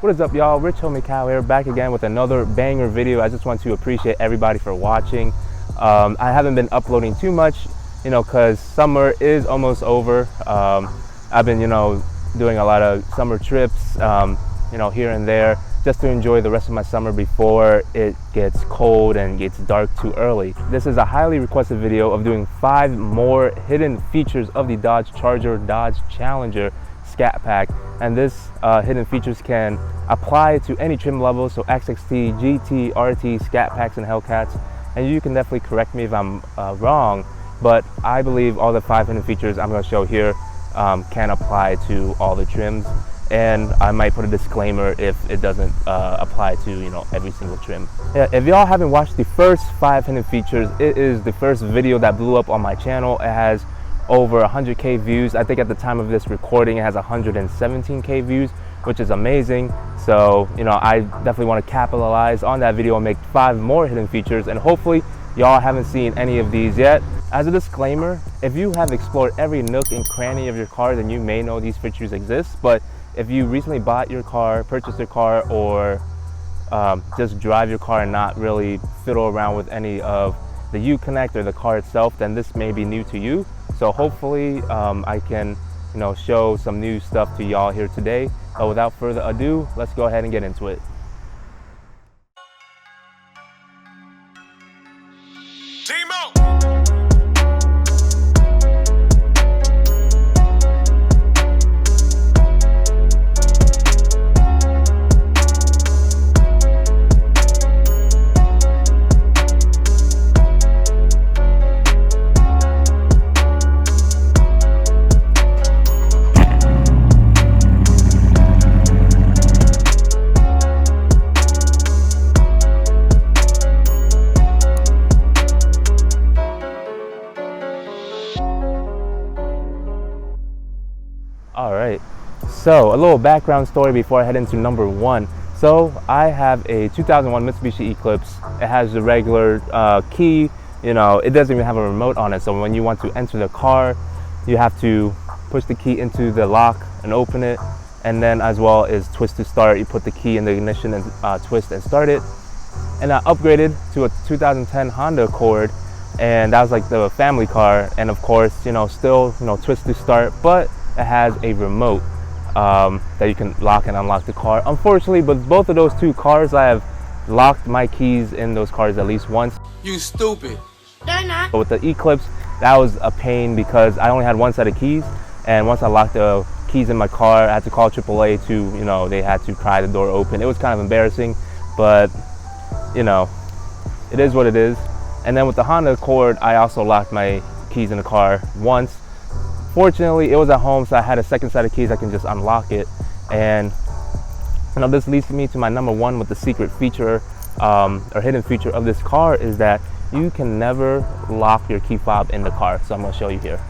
What is up, y'all? Rich Homie Cow here, back again with another banger video. I just want to appreciate everybody for watching. I haven't been uploading too much, because summer is almost over. I've been, doing a lot of summer trips, here and there, just to enjoy the rest of my summer before it gets cold and gets dark too early. This is a highly requested video of doing 5 more hidden features of the Dodge Charger Dodge Challenger Scat Pack, and this hidden features can apply to any trim level, so XXT, GT, RT, Scat Packs, and Hellcats. And you can definitely correct me if I'm wrong, but I believe all the 5 hidden features I'm going to show here can apply to all the trims, and I might put a disclaimer if it doesn't apply to every single trim. Yeah, if y'all haven't watched the first 5 hidden features, it is the first video that blew up on my channel. It has over 100k views. I think at the time of this recording it has 117k views, which is amazing. So I definitely want to capitalize on that video and make 5 more hidden features, and hopefully y'all haven't seen any of these yet. As a disclaimer, if you have explored every nook and cranny of your car, then you may know these features exist. But if you recently bought your car, purchased your car, or just drive your car and not really fiddle around with any of the UConnect or the car itself, then this may be new to you. So hopefully I can show some new stuff to y'all here today. But without further ado, let's go ahead and get into it. Alright, so a little background story before I head into number 1. So I have a 2001 Mitsubishi Eclipse. It has the regular key, it doesn't even have a remote on it. So when you want to enter the car, you have to push the key into the lock and open it, and then as well as twist to start. You put the key in the ignition and twist and start it. And I upgraded to a 2010 Honda Accord, and that was like the family car, and of course still twist to start, but it has a remote that you can lock and unlock the car. Unfortunately, with both of those 2 cars, I have locked my keys in those cars at least once. You stupid. They're not. But with the Eclipse, that was a pain because I only had 1 set of keys, and once I locked the keys in my car, I had to call AAA to, they had to pry the door open. It was kind of embarrassing, but it is what it is. And then with the Honda Accord, I also locked my keys in the car once. Fortunately, it was at home, so I had a second set of keys. I can just unlock it. And this leads me to my number 1 with the secret feature or hidden feature of this car, is that you can never lock your key fob in the car. So I'm going to show you here.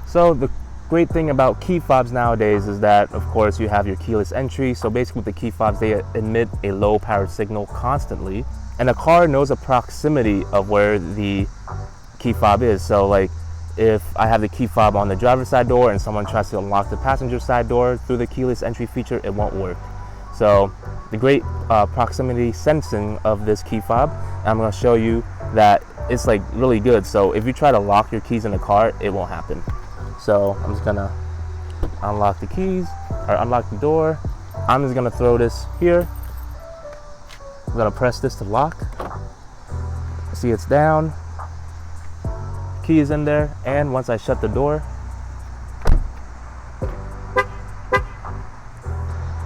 So the great thing about key fobs nowadays is that, of course, you have your keyless entry. So basically with the key fobs, they emit a low powered signal constantly, and the car knows a proximity of where the key fob is. So like, if I have the key fob on the driver's side door and someone tries to unlock the passenger side door through the keyless entry feature, it won't work. So the great proximity sensing of this key fob, I'm going to show you that it's like really good. So if you try to lock your keys in the car, it won't happen. So I'm just going to unlock the keys, or unlock the door. I'm just going to throw this here. I'm going to press this to lock. See, it's down. Key is in there, and once I shut the door,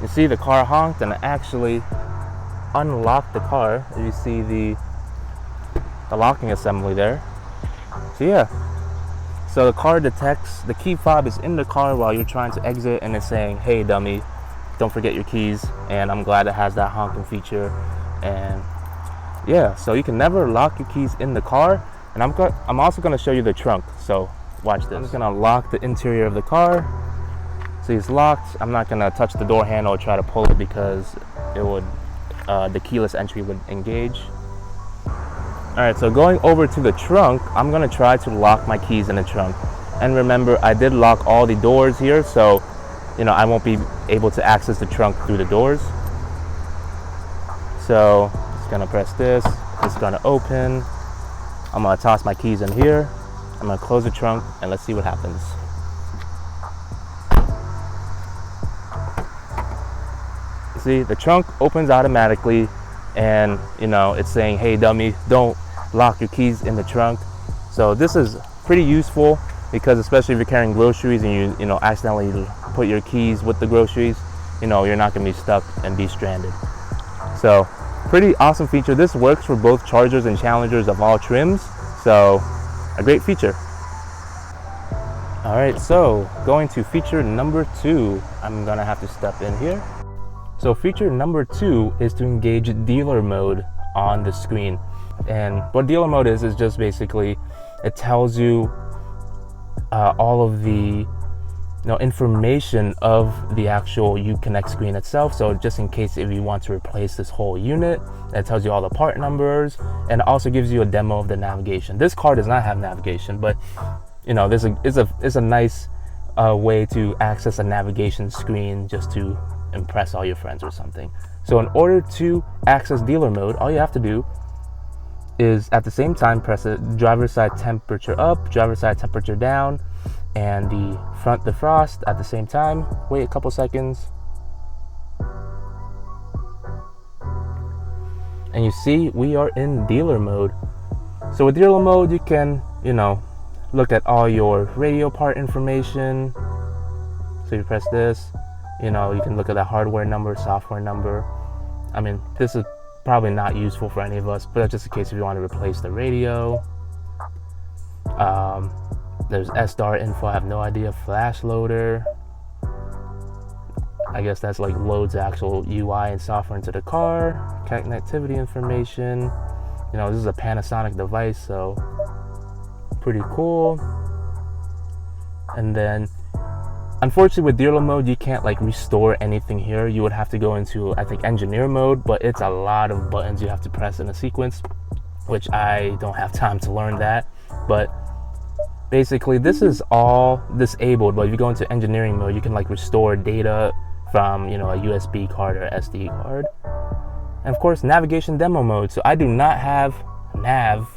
you see the car honked, and I actually unlocked the car. You see the locking assembly there. So yeah, so the car detects the key fob is in the car while you're trying to exit, and it's saying, hey dummy, don't forget your keys. And I'm glad it has that honking feature. And yeah, so you can never lock your keys in the car. And I'm also going to show you the trunk, so watch this. I'm just going to lock the interior of the car. See, it's locked. I'm not going to touch the door handle or try to pull it because it would, the keyless entry would engage. All right, so going over to the trunk, I'm going to try to lock my keys in the trunk. And remember, I did lock all the doors here, so I won't be able to access the trunk through the doors. So just gonna press this, it's gonna open. I'm gonna toss my keys in here. I'm gonna close the trunk and let's see what happens. See, the trunk opens automatically, and it's saying, hey dummy, don't lock your keys in the trunk. So this is pretty useful, because especially if you're carrying groceries and you accidentally put your keys with the groceries, you're not gonna be stuck and be stranded. So pretty awesome feature. This works for both Chargers and Challengers of all trims, so a great feature. All right, so going to feature number 2, I'm gonna have to step in here. So feature number 2 is to engage dealer mode on the screen. And what dealer mode is just basically, it tells you all of the information of the actual UConnect screen itself. So just in case if you want to replace this whole unit, it tells you all the part numbers, and it also gives you a demo of the navigation. This car does not have navigation, but this is a nice way to access a navigation screen just to impress all your friends or something. So in order to access dealer mode, all you have to do is at the same time press the driver's side temperature up, driver's side temperature down, and the front defrost at the same time. Wait a couple seconds. And you see we are in dealer mode. So with dealer mode, you can, look at all your radio part information. So you press this, you can look at the hardware number, software number. I mean, this is probably not useful for any of us, but just in case if you want to replace the radio. There's SDAR info, I have no idea. Flash loader, I guess that's like loads the actual UI and software into the car. Connectivity information, this is a Panasonic device, so pretty cool. And then unfortunately with dealer mode, you can't restore anything here. You would have to go into, I think, engineer mode, but it's a lot of buttons you have to press in a sequence, which I don't have time to learn that. But basically this is all disabled, but if you go into engineering mode, you can restore data from a USB card or SD card. And of course, navigation demo mode. So I do not have nav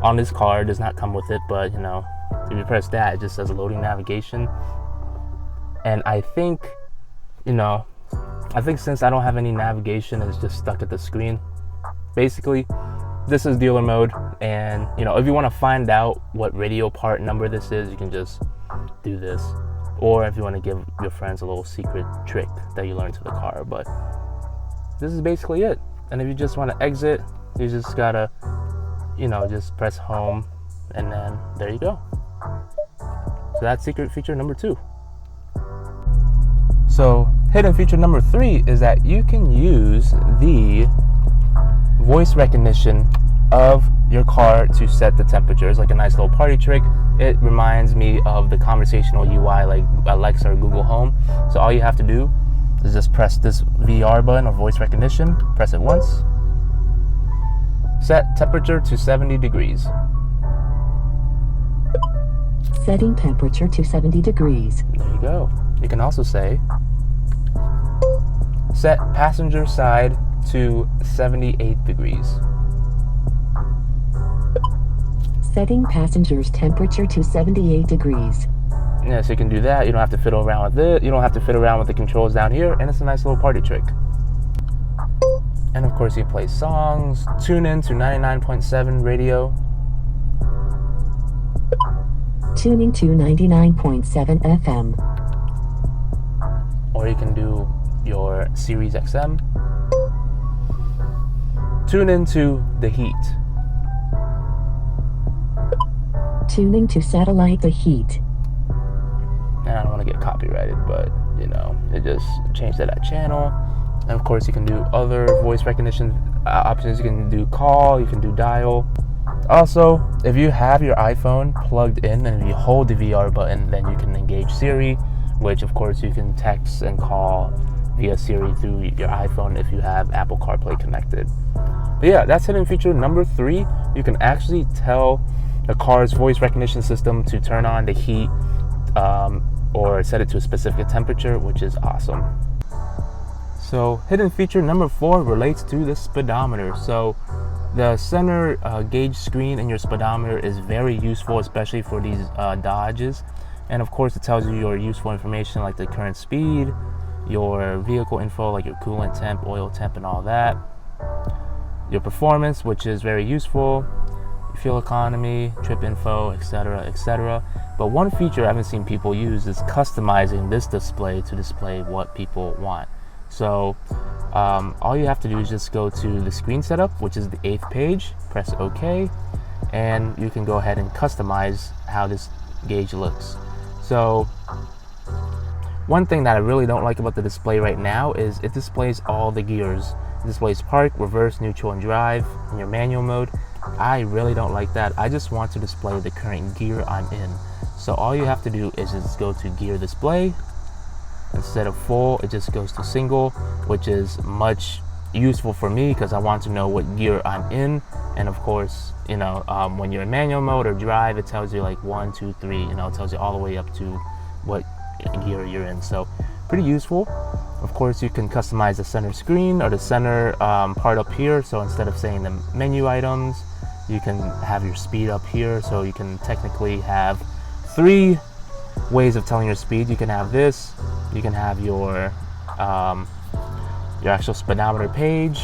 on this car, it does not come with it, but if you press that, it just says loading navigation. And I think since I don't have any navigation, it's just stuck at the screen. Basically, this is dealer mode, and if you want to find out what radio part number this is, you can just do this. Or if you want to give your friends a little secret trick that you learned to the car. But this is basically it. And if you just want to exit, you just gotta just press home, and then there you go. So that's secret feature number 2. So hidden feature number 3 is that you can use the voice recognition of your car to set the temperature. It's like a nice little party trick. It reminds me of the conversational UI like Alexa or Google Home. So all you have to do is just press this VR button or voice recognition, press it once, set temperature to 70 degrees. Setting temperature to 70 degrees. There you go. You can also say, set passenger side to 78 degrees. Setting passenger's temperature to 78 degrees. Yeah, so you can do that. You don't have to fiddle around with it. You don't have to fiddle around with the controls down here, and it's a nice little party trick. And of course, you play songs, tune in to 99.7 radio. Tuning to 99.7 FM. Or you can do your Sirius XM. Tune into the heat. Tuning to satellite the heat. And I don't want to get copyrighted, but it just changed that channel. And of course, you can do other voice recognition options. You can do call, you can do dial. Also, if you have your iPhone plugged in and if you hold the VR button, then you can engage Siri, which of course you can text and call via Siri through your iPhone if you have Apple CarPlay connected. But yeah, that's hidden feature number 3. You can actually tell the car's voice recognition system to turn on the heat or set it to a specific temperature, which is awesome. So hidden feature number 4 relates to the speedometer. So the center gauge screen in your speedometer is very useful, especially for these Dodges. And of course, it tells you your useful information like the current speed, your vehicle info like your coolant temp, oil temp, and all that. Your performance, which is very useful, fuel economy, trip info, etc., etc. But one feature I haven't seen people use is customizing this display to display what people want. So all you have to do is just go to the screen setup, which is the 8th page, press OK, and you can go ahead and customize how this gauge looks. So one thing that I really don't like about the display right now is it displays all the gears. It displays park, reverse, neutral, and drive in your manual mode. I really don't like that. I just want to display the current gear I'm in. So all you have to do is just go to gear display. Instead of full, it just goes to single, which is much useful for me because I want to know what gear I'm in. And of course, you know, when you're in manual mode or drive, it tells you like 1, 2, 3, you know, it tells you all the way up to what gear you're in. So pretty useful. Of course, you can customize the center screen or the center part up here. So instead of saying the menu items, you can have your speed up here. So you can technically have 3 ways of telling your speed. You can have this, you can have your actual speedometer page,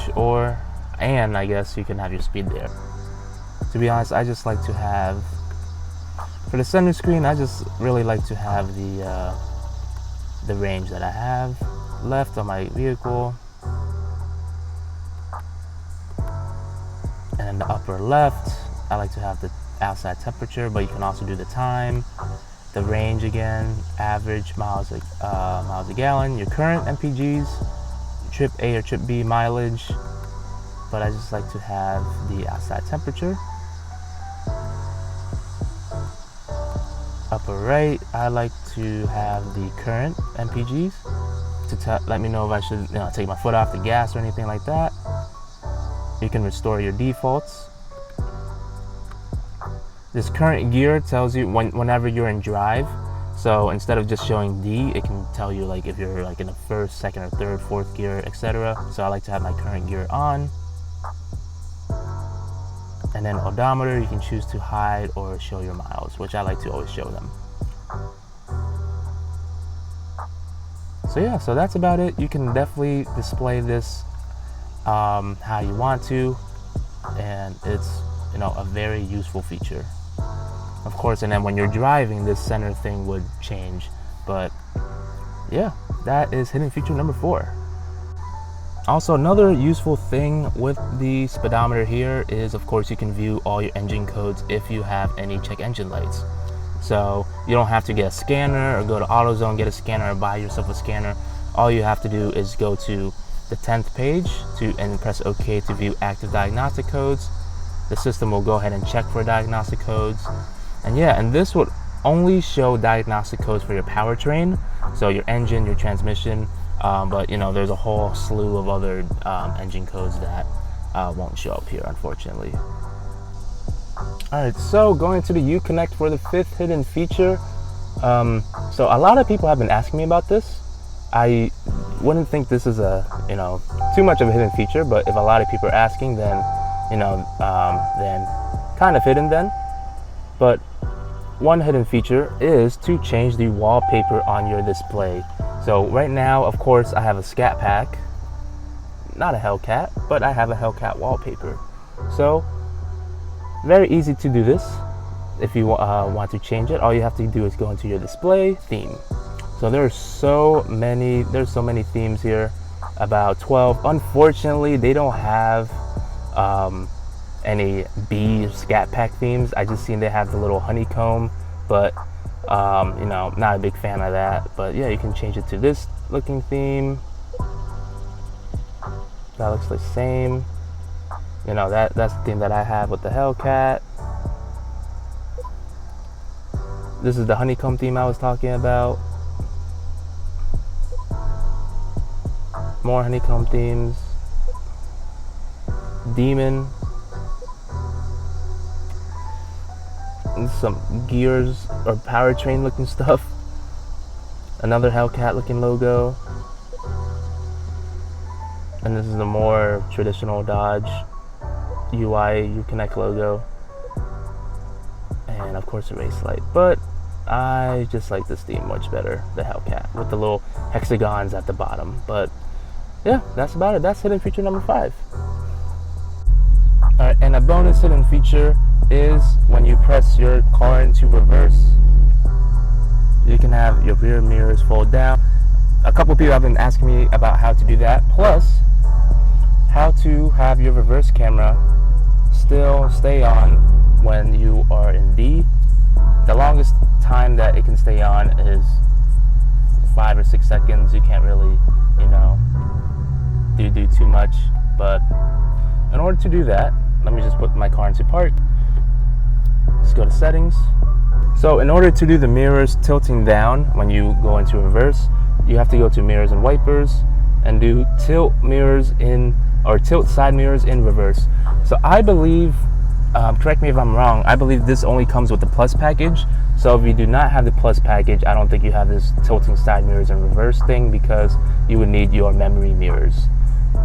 and I guess you can have your speed there. To be honest, I just like to have, for the center screen, I just really like to have the range that I have left on my vehicle, and in the upper left I like to have the outside temperature, but you can also do the time, the range again, average miles a gallon, your current MPGs, trip A or trip B mileage, but I just like to have the outside temperature. Upper right, I like to have the current MPGs to let me know if I should, take my foot off the gas or anything like that. You can restore your defaults. This current gear tells you whenever you're in drive. So instead of just showing D, it can tell you like if you're like in the first, second, or third, fourth gear, etc. So I like to have my current gear on. And then odometer, you can choose to hide or show your miles, which I like to always show them. So yeah, so that's about it. You can definitely display this how you want to, and it's a very useful feature. Of course, and then when you're driving, this center thing would change. But yeah, that is hidden feature number 4. Also, another useful thing with the speedometer here is, of course, you can view all your engine codes if you have any check engine lights. So you don't have to get a scanner or go to AutoZone, get a scanner, or buy yourself a scanner. All you have to do is go to the 10th page and press OK to view active diagnostic codes. The system will go ahead and check for diagnostic codes. And yeah, and this would only show diagnostic codes for your powertrain, so your engine, your transmission, but there's a whole slew of other engine codes that won't show up here, unfortunately. Alright, so going to the UConnect for the 5th hidden feature. So a lot of people have been asking me about this. I wouldn't think this is too much of a hidden feature, but if a lot of people are asking, then then kind of hidden then. But one hidden feature is to change the wallpaper on your display. So right now, of course, I have a SCATPACK, not a Hellcat, but I have a Hellcat wallpaper. So very easy to do this. If you want to change it, all you have to do is go into your display theme. So there's so many themes here, about 12. Unfortunately, they don't have any B SCATPACK themes. I just seen they have the little honeycomb, but not a big fan of that. But yeah, you can change it to this looking theme. That looks the same. That's the theme that I have with the Hellcat. This is the honeycomb theme I was talking about. More honeycomb themes. Demon. And some gears or powertrain looking stuff. Another Hellcat looking logo. And this is the more traditional Dodge UI UConnect logo. And of course the race light. But I just like this theme much better, the Hellcat, with the little hexagons at the bottom. But yeah, that's about it. That's hidden feature number 5. Alright, and a bonus hidden feature is when you press your car into reverse, you can have your rear mirrors fold down. A couple people have been asking me about how to do that, plus how to have your reverse camera still stay on when you are in D. The longest time that it can stay on is 5 or 6 seconds. You can't really, do too much. But in order to do that, let me just put my car into park. Let's go to settings. So in order to do the mirrors tilting down when you go into reverse, you have to go to mirrors and wipers and do tilt mirrors in, or tilt side mirrors in reverse. So I believe, correct me if I'm wrong, I believe this only comes with the plus package. So if you do not have the plus package, I don't think you have this tilting side mirrors in reverse thing, because you would need your memory mirrors.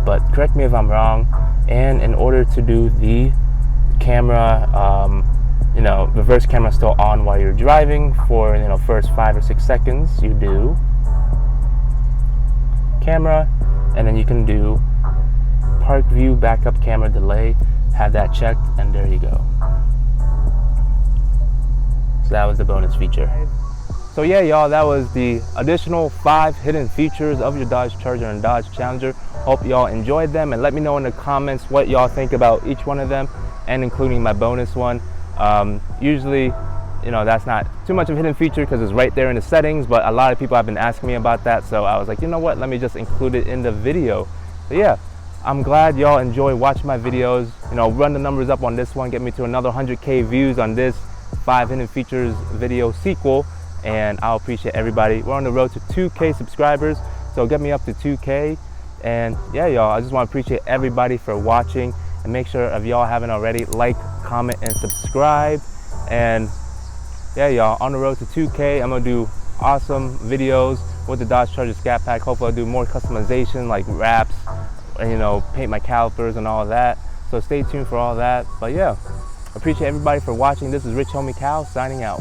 But correct me if I'm wrong. And in order to do the camera, reverse camera still on while you're driving for, first 5 or 6 seconds, you do camera, and then you can do park view backup camera delay, have that checked, and there you go. So that was the bonus feature. So yeah, y'all, that was the additional 5 hidden features of your Dodge Charger and Dodge Challenger. Hope y'all enjoyed them, and let me know in the comments what y'all think about each one of them, and including my bonus one. Usually, that's not too much of a hidden feature because it's right there in the settings, but a lot of people have been asking me about that, so I was like, you know what, let me just include it in the video. So yeah, I'm glad y'all enjoy watching my videos. Run the numbers up on this one, get me to another 100K views on this 5 hidden features video sequel, and I'll appreciate everybody. We're on the road to 2K subscribers, so get me up to 2K. And yeah, y'all, I just want to appreciate everybody for watching, and make sure if y'all haven't already, like, comment, and subscribe. And yeah, y'all, on the road to 2K, I'm gonna do awesome videos with the Dodge Charger Scat Pack. Hopefully I'll do more customization, like wraps, and paint my calipers and all of that. So stay tuned for all that. But yeah, appreciate everybody for watching. This is Rich Homie Cow signing out.